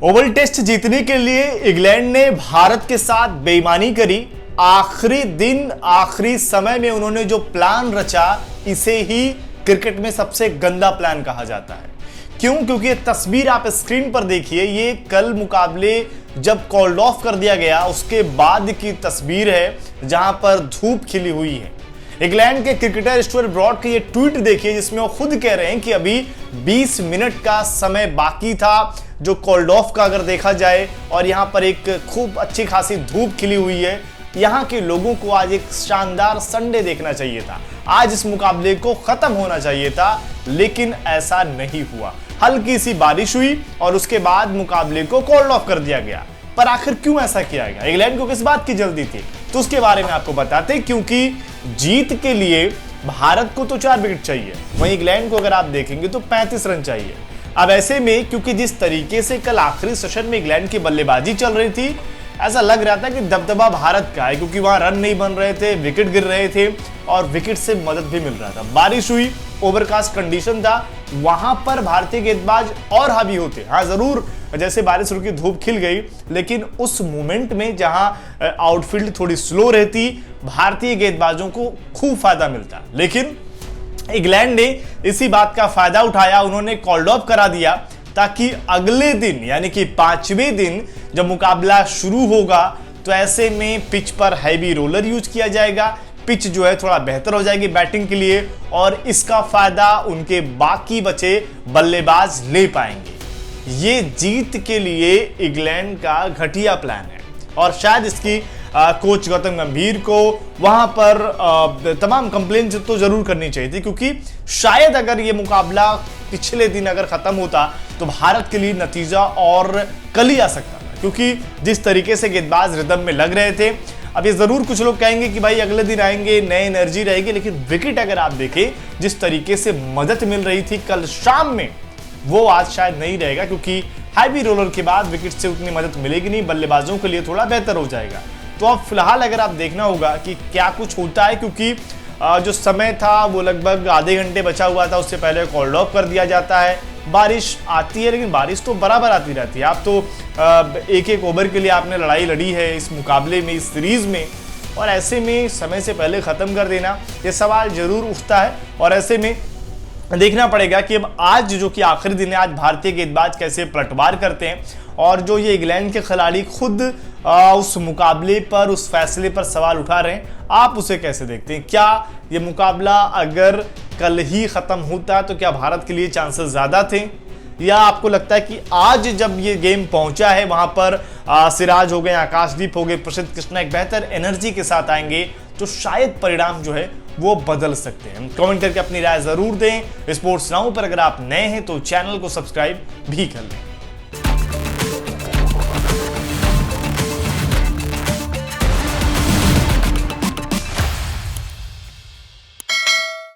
Oval test जीतने के लिए इंग्लैंड ने भारत के साथ बेईमानी करी। आखिरी दिन आखिरी समय में उन्होंने जो प्लान रचा, इसे ही क्रिकेट में सबसे गंदा प्लान कहा जाता है। क्यों? क्योंकि ये तस्वीर आप स्क्रीन पर देखिए, ये कल मुकाबले जब कॉल्ड ऑफ कर दिया गया उसके बाद की तस्वीर है, जहां पर धूप खिली हुई है। इंग्लैंड के क्रिकेटर स्टुअर्ट ब्रॉड के ये ट्वीट देखिए, जिसमें वो खुद कह रहे हैं कि अभी 20 मिनट का समय बाकी था जो कॉल्ड ऑफ का अगर देखा जाए, और यहां पर एक खूब अच्छी खासी धूप खिली हुई है। यहां के लोगों को आज एक शानदार संडे देखना चाहिए था, आज इस मुकाबले को खत्म होना चाहिए था, लेकिन ऐसा नहीं हुआ। हल्की सी बारिश हुई और उसके बाद मुकाबले को कॉल्ड ऑफ कर दिया गया। पर आखिर क्यों ऐसा किया गया? इंग्लैंड को किस बात की जल्दी थी? तो उसके बारे में आपको बताते हैं। क्योंकि जीत के लिए भारत को तो 4 विकेट चाहिए, वहीं इंग्लैंड को अगर आप देखेंगे तो 35 रन चाहिए। अब ऐसे में क्योंकि जिस तरीके से कल आखिरी सेशन में इंग्लैंड की बल्लेबाजी चल रही थी, ऐसा लग रहा था कि दबदबा भारत का है, क्योंकि वहां रन नहीं बन रहे थे, विकेट गिर रहे थे और विकेट से मदद भी मिल रहा था। बारिश हुई, ओवरकास्ट कंडीशन था, वहां पर भारतीय गेंदबाज और हावी होते। हाँ जरूर, जैसे बारिश रुकी धूप खिल गई, लेकिन उस मोमेंट में जहां आउटफील्ड थोड़ी स्लो रहती, भारतीय गेंदबाजों को खूब फायदा मिलता। लेकिन इंग्लैंड ने इसी बात का फायदा उठाया, उन्होंने कॉल्ड ऑफ करा दिया ताकि अगले दिन यानी कि 5वें दिन जब मुकाबला शुरू होगा तो ऐसे में पिच पर हैवी रोलर यूज किया जाएगा, पिच जो है थोड़ा बेहतर हो जाएगी बैटिंग के लिए, और इसका फायदा उनके बाकी बचे बल्लेबाज ले पाएंगे। ये जीत के लिए इंग्लैंड का घटिया प्लान है, और शायद इसकी कोच गौतम गंभीर को वहां पर तमाम कंप्लेंट तो जरूर करनी चाहिए थी, क्योंकि शायद अगर ये मुकाबला पिछले दिन अगर खत्म होता तो भारत के लिए नतीजा और कल ही आ सकता था, क्योंकि जिस तरीके से गेंदबाज रिदम में लग रहे थे। अब ये जरूर कुछ लोग कहेंगे कि भाई अगले दिन आएंगे, नई एनर्जी रहेगी, लेकिन विकेट अगर आप देखें जिस तरीके से मदद मिल रही थी कल शाम में, वो आज शायद नहीं रहेगा, क्योंकि हैवी रोलर के बाद विकेट से उतनी मदद मिलेगी नहीं, बल्लेबाजों के लिए थोड़ा बेहतर हो जाएगा। तो अब फिलहाल अगर आप देखना होगा कि क्या कुछ होता है, क्योंकि जो समय था वो लगभग आधे घंटे बचा हुआ था, उससे पहले कॉल्ड ऑफ कर दिया जाता है। बारिश आती है, लेकिन बारिश तो बराबर आती रहती है। आप तो एक एक ओवर के लिए आपने लड़ाई लड़ी है इस मुकाबले में, इस सीरीज में, और ऐसे में समय से पहले खत्म कर देना, ये सवाल जरूर उठता है। और ऐसे में देखना पड़ेगा कि अब आज जो कि आखिरी दिन है, आज भारतीय गेंदबाज कैसे पलटवार करते हैं, और जो ये इंग्लैंड के खिलाड़ी खुद उस मुकाबले पर, उस फैसले पर सवाल उठा रहे हैं, आप उसे कैसे देखते हैं? क्या ये मुकाबला अगर कल ही खत्म होता तो क्या भारत के लिए चांसेस ज्यादा थे, या आपको लगता है कि आज जब ये गेम पहुंचा है वहां पर सिराज हो गए, आकाशदीप हो गए, प्रसिद्ध कृष्णा एक बेहतर एनर्जी के साथ आएंगे तो शायद परिणाम जो है वो बदल सकते हैं? कमेंट करके अपनी राय जरूर दें। स्पोर्ट्स नाउ पर अगर आप नए हैं तो चैनल को सब्सक्राइब भी कर लें।